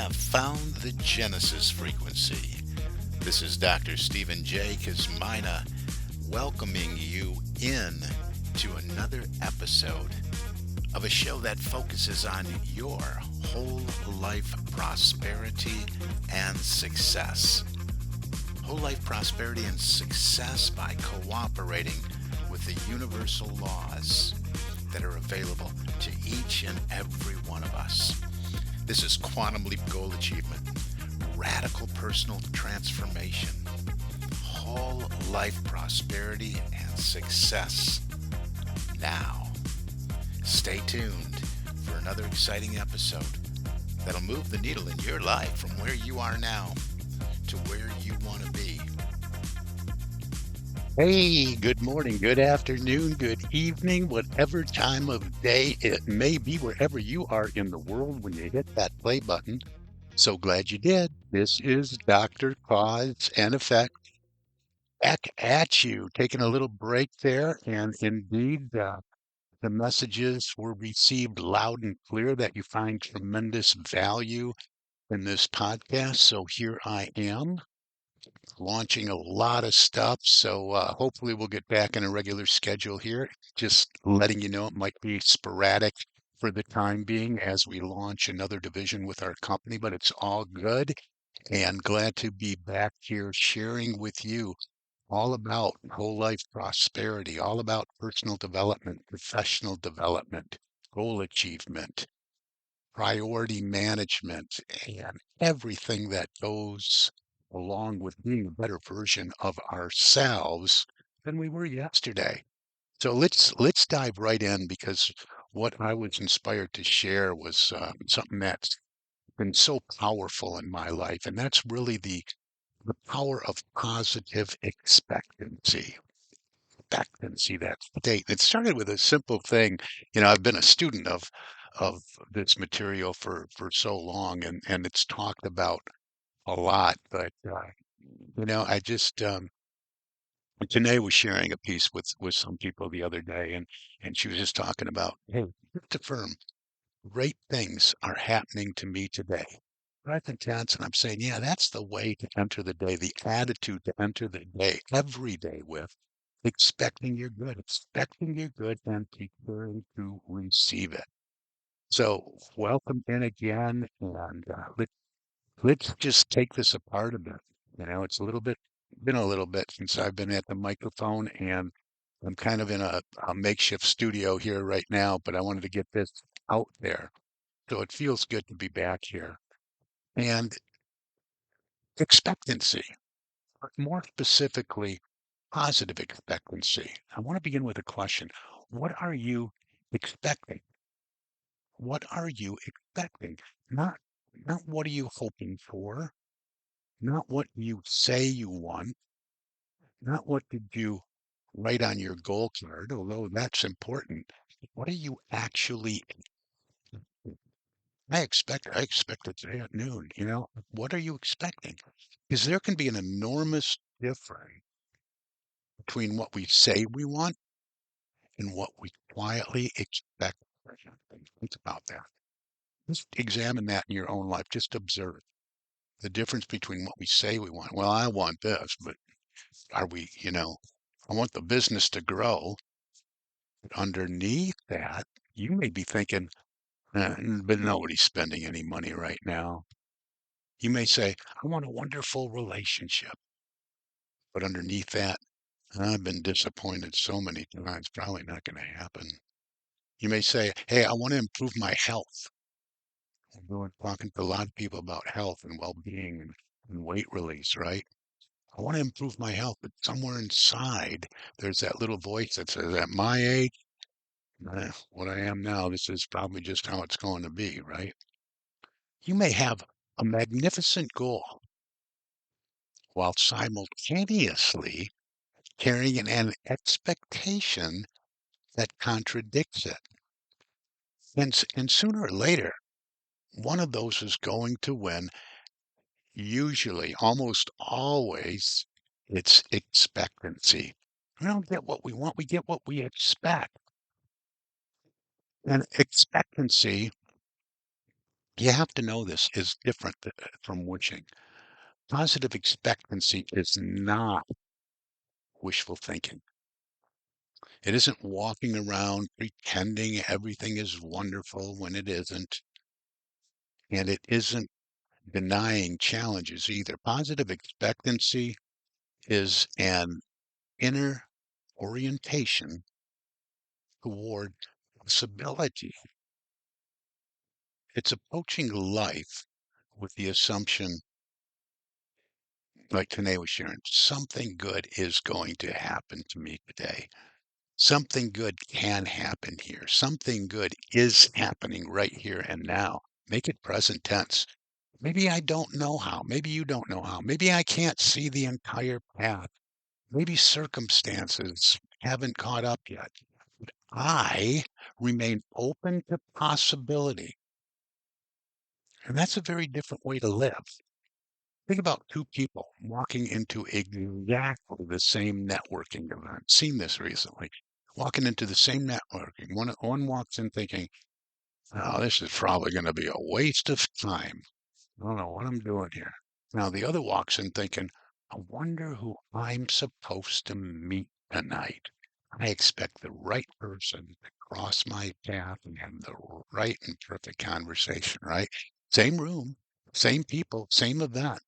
have found the Genesis frequency. This is Dr. Stephen J. Kosmyna welcoming you in to another episode of a show that focuses on your whole life prosperity and success. Whole life prosperity and success by cooperating with the universal laws that are available to each and every one of us. This is Quantum Leap Goal Achievement, radical personal transformation, whole life prosperity and success. Now, stay tuned for another exciting episode that'll move the needle in your life from where you are now to where you want to be. Hey, good morning, good afternoon, good evening, whatever time of day it may be, wherever you are in the world when you hit that play button. So glad you did. This is Dr. Cause and Effect back at you, taking a little break there. And indeed, the messages were received loud and clear that you find tremendous value in this podcast. So here I am launching a lot of stuff. So hopefully we'll get back in a regular schedule here. Just letting you know it might be sporadic for the time being as we launch another division with our company, but it's all good. And glad to be back here sharing with you all about whole life prosperity, all about personal development, professional development, goal achievement, priority management, and everything that goes along with being a better version of ourselves than we were yesterday. So let's dive right in because what I was inspired to share was something that's been so powerful in my life, and that's really the power of positive expectancy. Expectancy, that state. It started with a simple thing. I've been a student of this material for so long, and it's talked about a lot. But I just Janae was sharing a piece with some people the other day, and she was just talking about, hey, just affirm great things are happening to me today. Right, and Johnson, I'm saying, yeah, that's the way to enter the day, the attitude to enter the day every day with, expecting you're good and preparing to receive it. So welcome in again, and let's just take this apart a bit. It's been a little bit since I've been at the microphone, and I'm kind of in a makeshift studio here right now, but I wanted to get this out there. So it feels good to be back here. And expectancy, or more specifically, positive expectancy. I want to begin with a question. What are you expecting? What are you expecting? Not not what are you hoping for, not what you say you want, not what did you write on your goal card, although that's important. What are you actually I expect it today at noon, What are you expecting? Because there can be an enormous difference between what we say we want and what we quietly expect. Think about that. Just examine that in your own life. Just observe the difference between what we say we want. Well, I want this, but are we, I want the business to grow. But underneath that, you may be thinking, but nobody's spending any money right now. You may say, I want a wonderful relationship. But underneath that, I've been disappointed so many times, probably not going to happen. You may say, hey, I want to improve my health. I'm going talking to a lot of people about health and well-being and weight release, right? I want to improve my health, but somewhere inside, there's that little voice that says, at my age, what I am now, this is probably just how it's going to be, right? You may have a magnificent goal while simultaneously carrying an expectation that contradicts it. And sooner or later, one of those is going to win. Usually, almost always, it's expectancy. We don't get what we want, we get what we expect. And expectancy You have to know this is different from wishing. Positive expectancy is not wishful thinking. It isn't walking around pretending everything is wonderful when it isn't, and it isn't denying challenges either. Positive expectancy is an inner orientation toward possibility. It's approaching life with the assumption, like Tanae was sharing, something good is going to happen to me today. Something good can happen here. Something good is happening right here and now. Make it present tense. Maybe I don't know how. Maybe you don't know how. Maybe I can't see the entire path. Maybe circumstances haven't caught up yet. I remain open to possibility. And that's a very different way to live. Think about two people walking into exactly the same networking event. Seen this recently. Walking into the same networking. One walks in thinking, oh, this is probably going to be a waste of time. I don't know what I'm doing here. Now the other walks in thinking, I wonder who I'm supposed to meet tonight. I expect the right person to cross my path and have the right and perfect conversation, right? Same room, same people, same event,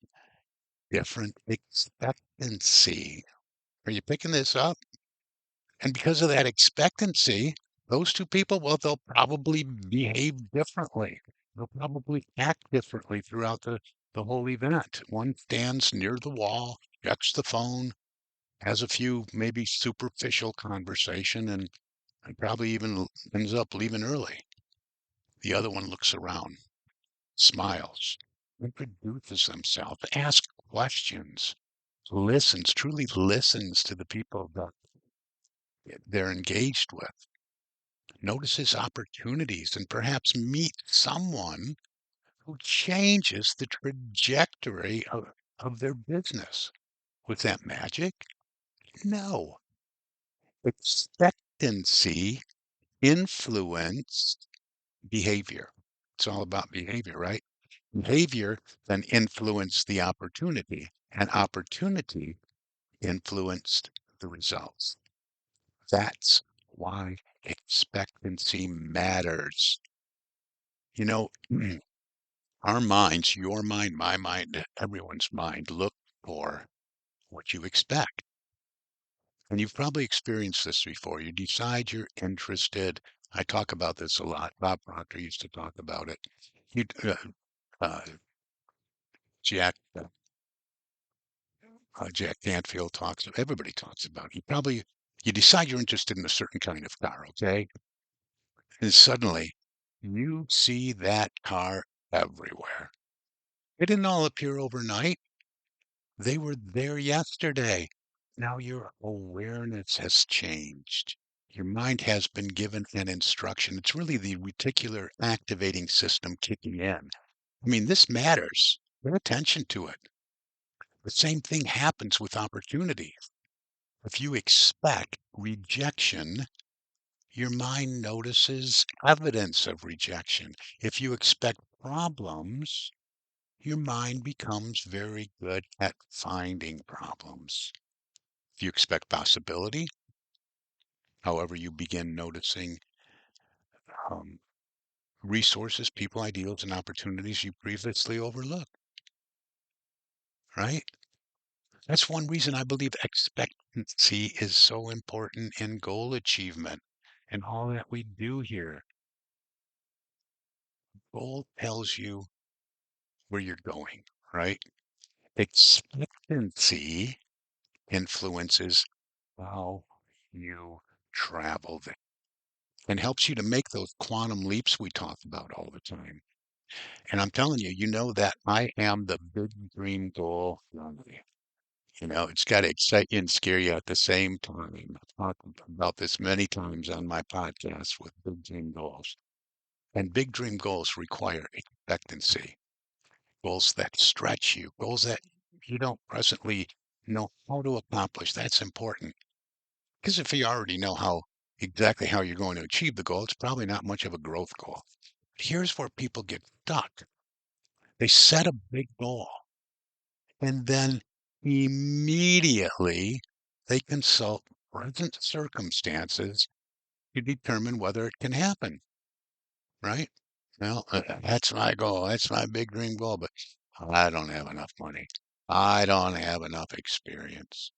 different expectancy. Are you picking this up? And because of that expectancy, those two people, well, they'll probably behave differently. They'll probably act differently throughout the whole event. One stands near the wall, checks the phone, has a few maybe superficial conversation, and probably even ends up leaving early. The other one looks around, smiles, introduces themselves, asks questions, listens, truly listens to the people that they're engaged with, notices opportunities, and perhaps meet someone who changes the trajectory of their business. Was that magic? No. Expectancy influenced behavior. It's all about behavior, right? Behavior then influenced the opportunity, and opportunity influenced the results. That's why expectancy matters. You know, our minds, your mind, my mind, everyone's mind, look for what you expect. And you've probably experienced this before. You decide you're interested. I talk about this a lot. Bob Proctor used to talk about it. You, uh, Jack, Jack Canfield talks. Everybody talks about it. You decide you're interested in a certain kind of car, okay? And suddenly, you see that car everywhere. It didn't all appear overnight. They were there yesterday. Now your awareness has changed. Your mind has been given an instruction. It's really the reticular activating system kicking in. I mean, this matters. Pay attention to it. The same thing happens with opportunity. If you expect rejection, your mind notices evidence of rejection. If you expect problems, your mind becomes very good at finding problems. If you expect possibility, however, you begin noticing um, resources, people, ideals, and opportunities you previously overlooked, right? That's one reason I believe expectancy is so important in goal achievement and all that we do here. Goal tells you where you're going, right? Expectancy influences how you travel there and helps you to make those quantum leaps we talk about all the time. And I'm telling you, you know that I am the big dream goal junkie. You know, it's got to excite you and scare you at the same time. I've talked about this many times on my podcast with big dream goals. And big dream goals require expectancy, goals that stretch you, goals that you don't presently know how to accomplish. That's important. Because if you already know exactly how you're going to achieve the goal, it's probably not much of a growth goal. Here's where people get stuck. They set a big goal and then immediately they consult present circumstances to determine whether it can happen, right? Well, that's my goal. That's my big dream goal, but I don't have enough money. I don't have enough experience.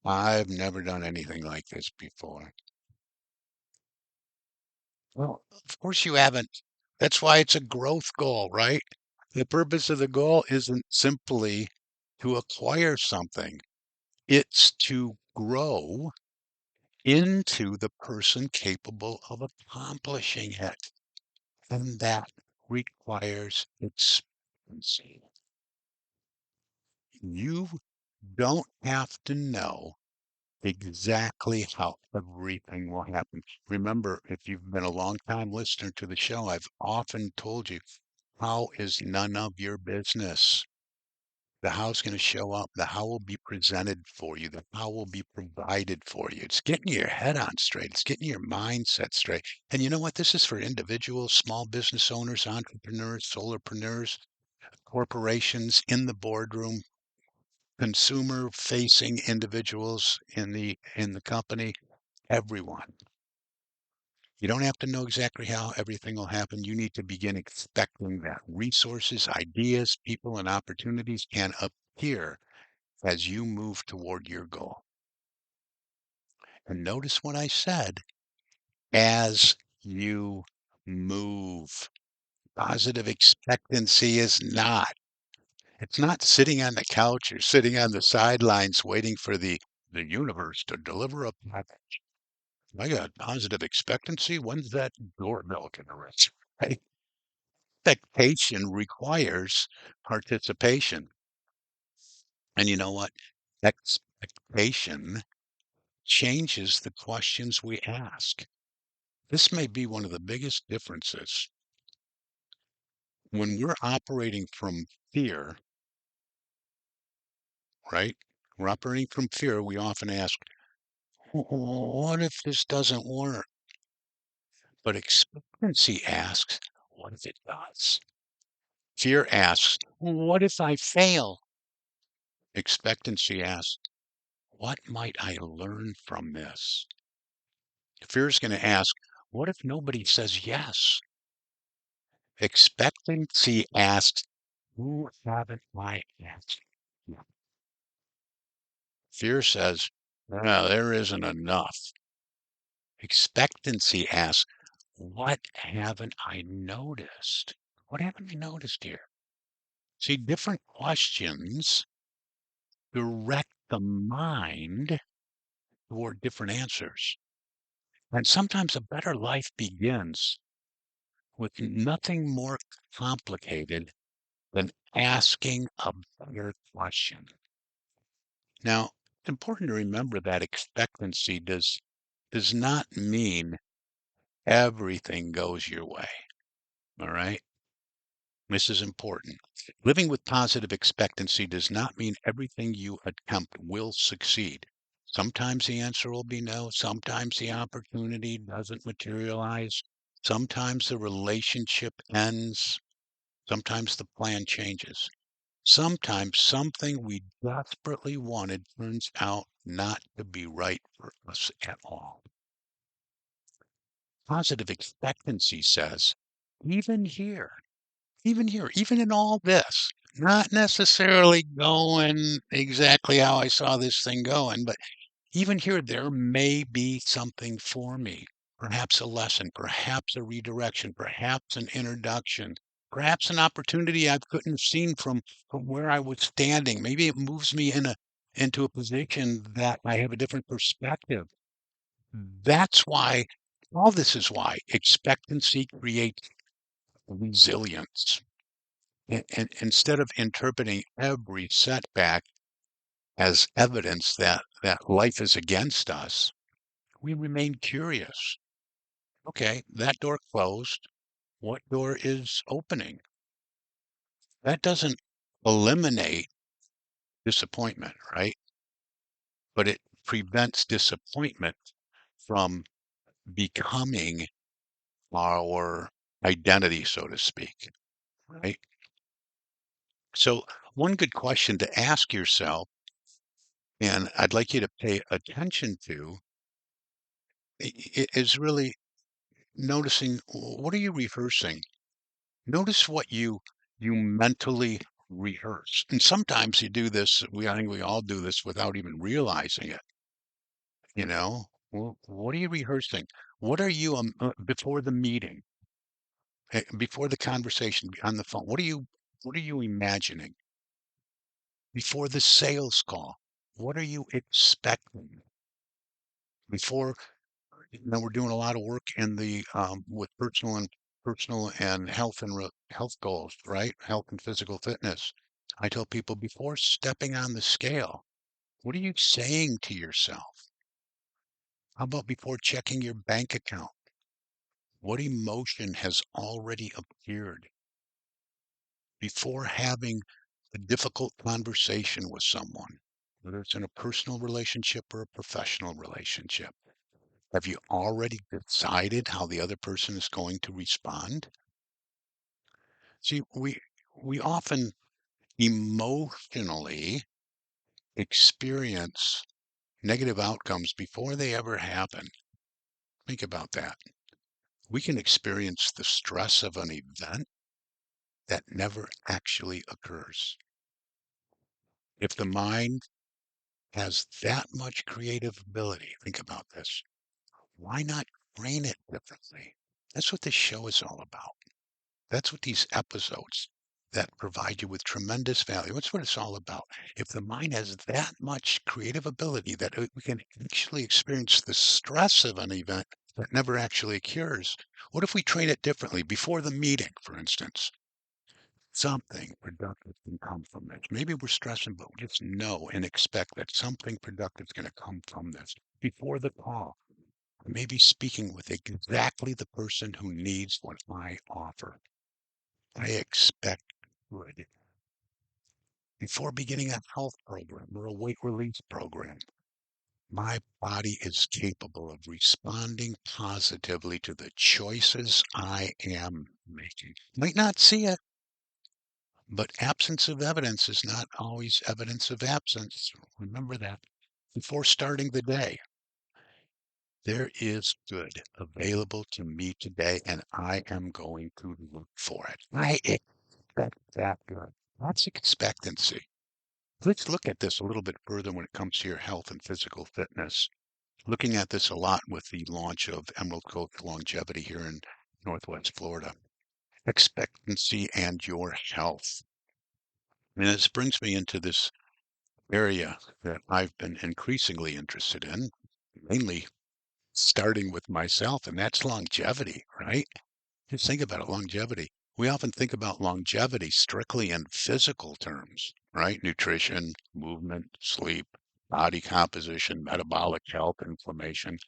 I've never done anything like this before. Well, of course you haven't. That's why it's a growth goal, right? The purpose of the goal isn't simply to acquire something. It's to grow into the person capable of accomplishing it. And that requires experience. You don't have to know exactly how everything will happen. Remember, if you've been a long time listener to the show, I've often told you how is none of your business. The how's going to show up. The how will be presented for you. The how will be provided for you. It's getting your head on straight. It's getting your mindset straight. And you know what? This is for individuals, small business owners, entrepreneurs, solopreneurs, corporations in the boardroom, consumer facing individuals in the company, everyone. You don't have to know exactly how everything will happen. You need to begin expecting that resources, ideas, people, and opportunities can appear as you move toward your goal. And notice what I said, as you move. Positive expectancy is not. It's not sitting on the couch or sitting on the sidelines waiting for the universe to deliver a package. I got positive expectancy. When's that doorbell gonna ring? Right? Expectation requires participation. And you know what? Expectation changes the questions we ask. This may be one of the biggest differences. When we're operating from fear, right? We're operating from fear, we often ask, what if this doesn't work? But expectancy asks, what if it does? Fear asks, what if I fail? Expectancy asks, what might I learn from this? Fear is going to ask, what if nobody says yes? Expectancy asks, who haven't I asked yet? Fear says, no, there isn't enough. Expectancy asks, what haven't I noticed? What haven't I noticed here? See, different questions direct the mind toward different answers. And sometimes a better life begins with nothing more complicated than asking a better question. Now, it's important to remember that expectancy does not mean everything goes your way. All right? This is important. Living with positive expectancy does not mean everything you attempt will succeed. Sometimes the answer will be no. Sometimes the opportunity doesn't materialize. Sometimes the relationship ends. Sometimes the plan changes. Sometimes something we desperately wanted turns out not to be right for us at all. Positive expectancy says, even here, even here, even in all this, not necessarily going exactly how I saw this thing going, but even here, there may be something for me. Perhaps a lesson, perhaps a redirection, perhaps an introduction, perhaps an opportunity I couldn't have seen from where I was standing. Maybe it moves me into a position that I have a different perspective. That's why all this is why expectancy creates resilience. And instead of interpreting every setback as evidence that life is against us, we remain curious. Okay, that door closed. What door is opening? That doesn't eliminate disappointment, right? But it prevents disappointment from becoming our identity, so to speak, right? So, one good question to ask yourself, and I'd like you to pay attention to, is really noticing what are you rehearsing? Notice what you mentally rehearse. And sometimes you do this, I think we all do this without even realizing it, you know? Well, what are you rehearsing? What are you before the meeting, before the conversation on the phone? What are you imagining? Before the sales call, what are you expecting? Before, we're doing a lot of work in the with personal and health goals, right? Health and physical fitness. I tell people before stepping on the scale, what are you saying to yourself? How about before checking your bank account? What emotion has already appeared before having a difficult conversation with someone, whether it's in a personal relationship or a professional relationship? Have you already decided how the other person is going to respond? See, we often emotionally experience negative outcomes before they ever happen. Think about that. We can experience the stress of an event that never actually occurs. If the mind has that much creative ability, think about this. Why not train it differently? That's what this show is all about. That's what these episodes that provide you with tremendous value. That's what it's all about. If the mind has that much creative ability that we can actually experience the stress of an event that never actually occurs, what if we train it differently before the meeting, for instance? Something productive can come from this. Maybe we're stressing, but we just know and expect that something productive is going to come from this. Before the call, maybe speaking with exactly the person who needs what I offer. I expect good. Before beginning a health program or a weight release program, my body is capable of responding positively to the choices I am making. Might not see it, but absence of evidence is not always evidence of absence. Remember that. Before starting the day, there is good available to me today, and I am going to look for it. I expect that good. That's expectancy. Let's look at this a little bit further when it comes to your health and physical fitness. Looking at this a lot with the launch of Emerald Coach Longevity here in Northwest Florida. Expectancy and your health. And this brings me into this area that I've been increasingly interested in, mainly starting with myself, and that's longevity, right? Just think about it, longevity. We often think about longevity strictly in physical terms, right? Nutrition, movement, sleep, body composition, metabolic health, inflammation.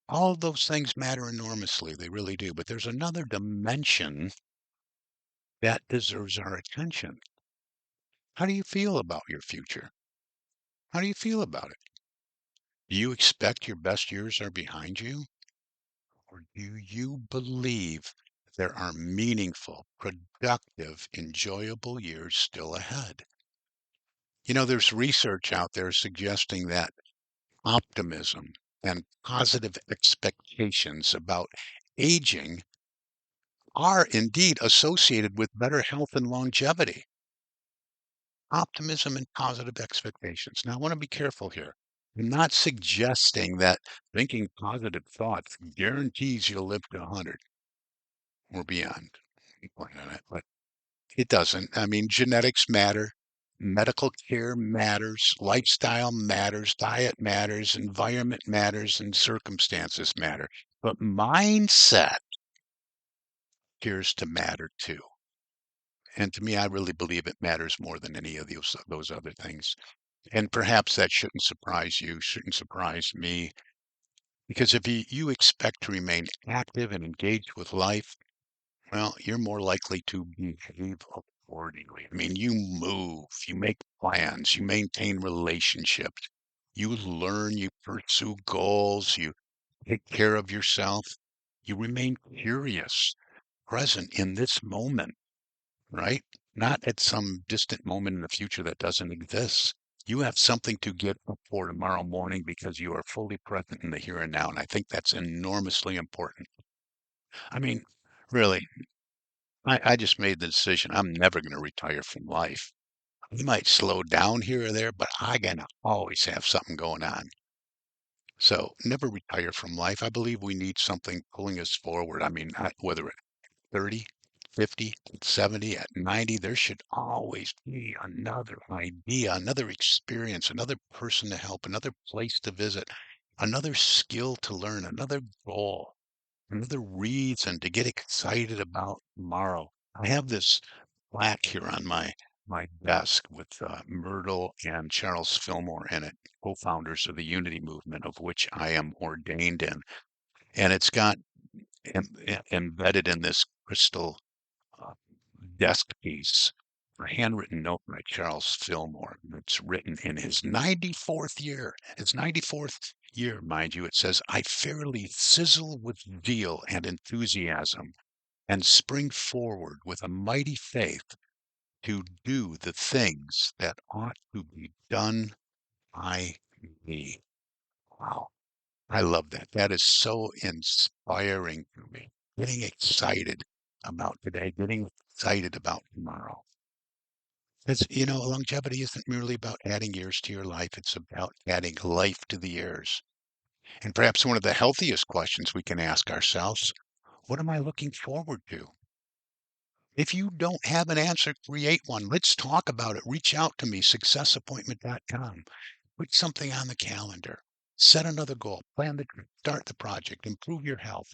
All of those things matter enormously. They really do. But there's another dimension that deserves our attention. How do you feel about your future? How do you feel about it? Do you expect your best years are behind you? Or do you believe there are meaningful, productive, enjoyable years still ahead? There's research out there suggesting that optimism and positive expectations about aging are indeed associated with better health and longevity. Optimism and positive expectations. Now, I want to be careful here. I'm not suggesting that thinking positive thoughts guarantees you'll live to 100 or beyond. Point on it, but it doesn't. I mean, genetics matter, medical care matters, lifestyle matters, diet matters, environment matters, and circumstances matter. But mindset appears to matter too. And to me, I really believe it matters more than any of those other things. And perhaps that shouldn't surprise you, shouldn't surprise me, because if you expect to remain active and engaged with life, well, you're more likely to behave accordingly. I mean, you move, you make plans, you maintain relationships, you learn, you pursue goals, you take care of yourself, you remain curious, present in this moment, right? not at some distant moment in the future that doesn't exist. You have something to get up for tomorrow morning because you are fully present in the here and now. And I think that's enormously important. I mean, really, I just made the decision. I'm never going to retire from life. I might slow down here or there, but I gotta always have something going on. So never retire from life. I believe we need something pulling us forward. I mean, whether at 30, 50, 70, at 90, there should always be another idea, another experience, another person to help, another place to visit, another skill to learn, another goal, another reason to get excited about tomorrow. I have this plaque here on my desk with Myrtle and Charles Fillmore in it, co-founders of the Unity Movement, of which I am ordained in, and it's got embedded in this crystal uh, desk piece a handwritten note by Charles Fillmore that's written in his 94th year. His 94th year, mind you. It says, "I fairly sizzle with zeal and enthusiasm and spring forward with a mighty faith to do the things that ought to be done by me." Wow. I love that. That is so inspiring to me. Getting excited about today, getting excited about tomorrow. Because, longevity isn't merely about adding years to your life, it's about adding life to the years. And perhaps one of the healthiest questions we can ask ourselves, what am I looking forward to? If you don't have an answer, create one. Let's talk about it. Reach out to me, successappointment.com. Put something on the calendar. Set another goal. Plan the trip. Start the project. Improve your health.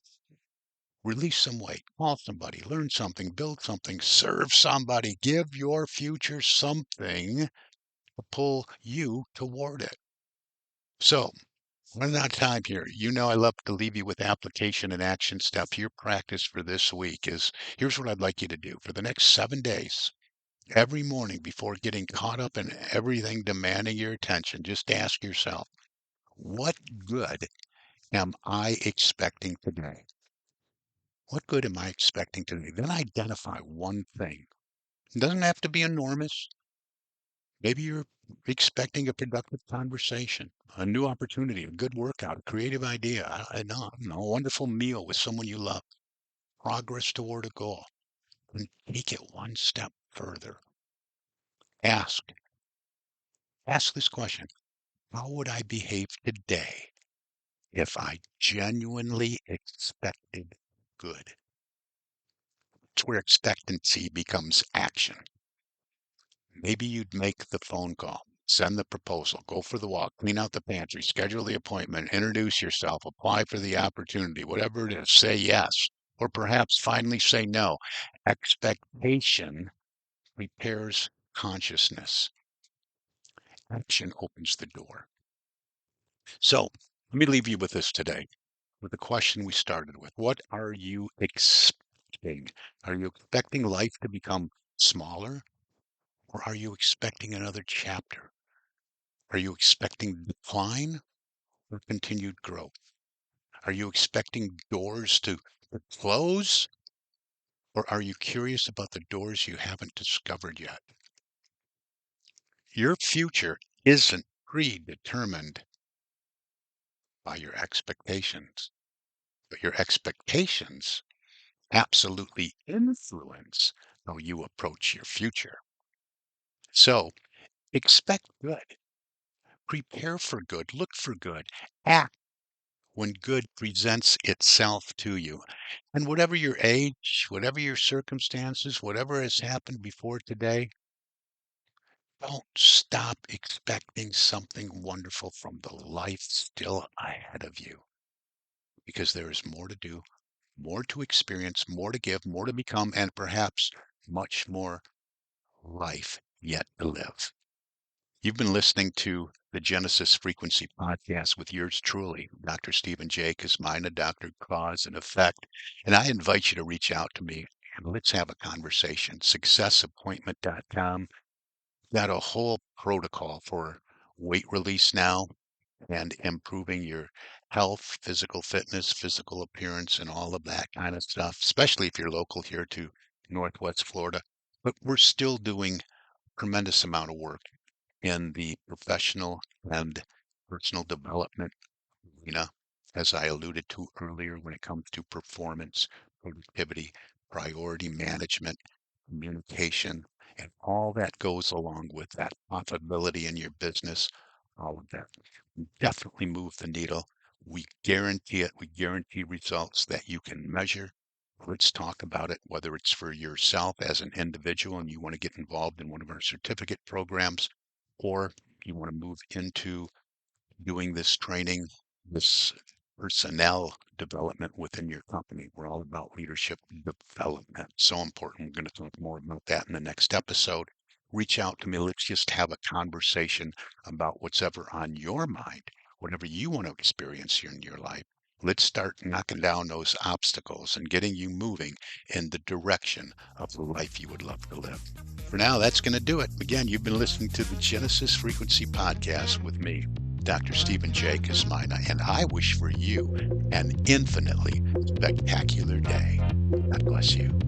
Release some weight. Call somebody. Learn something. Build something. Serve somebody. Give your future something to pull you toward it. So, running out of time here. I love to leave you with application and action steps. Your practice for this week is here's what I'd like you to do for the next 7 days. Every morning before getting caught up in everything demanding your attention, just ask yourself, what good am I expecting today? What good am I expecting today? Then identify one thing. It doesn't have to be enormous. Maybe you're expecting a productive conversation, a new opportunity, a good workout, a creative idea, I don't know, a wonderful meal with someone you love, progress toward a goal. And take it one step further. Ask, ask this question. How would I behave today if I genuinely expected good? It's where expectancy becomes action. Maybe you'd make the phone call, send the proposal, go for the walk, clean out the pantry, schedule the appointment, introduce yourself, apply for the opportunity, whatever it is, say yes, or perhaps finally say no. Expectation prepares consciousness. Action opens the door. So let me leave you with this today, with the question we started with. What are you expecting? Are you expecting life to become smaller, or are you expecting another chapter? Are you expecting decline or continued growth? Are you expecting doors to close, or are you curious about the doors you haven't discovered yet? Your future isn't predetermined by your expectations, but your expectations absolutely influence how you approach your future. So expect good, prepare for good, look for good, act when good presents itself to you. And whatever your age, whatever your circumstances, whatever has happened before today, don't stop expecting something wonderful from the life still ahead of you because there is more to do, more to experience, more to give, more to become, and perhaps much more life yet to live. You've been listening to the Genesis Frequency Podcast with yours truly, Dr. Stephen J. Kosmyna, Dr. Cause and Effect. And I invite you to reach out to me and let's have a conversation. Successappointment.com. Got a whole protocol for weight release now and improving your health, physical fitness, physical appearance, and all of that kind of stuff, especially if you're local here to Northwest Florida. but we're still doing tremendous amount of work in the professional and personal development arena, as I alluded to earlier, when it comes to performance, productivity, priority management, communication, and all that goes along with that profitability in your business, all of that. We definitely move the needle. We guarantee it. We guarantee results that you can measure. Let's talk about it, whether it's for yourself as an individual and you want to get involved in one of our certificate programs, or you want to move into doing this training, this personnel development within your company. We're all about leadership development. So important. We're going to talk more about that in the next episode. Reach out to me. Let's just have a conversation about what's ever on your mind, whatever you want to experience here in your life. Let's start knocking down those obstacles and getting you moving in the direction of the life you would love to live. For now, that's going to do it. Again, you've been listening to the Genesis Frequency Podcast with me, Dr. Stephen J. Kosmyna, and I wish for you an infinitely spectacular day. God bless you.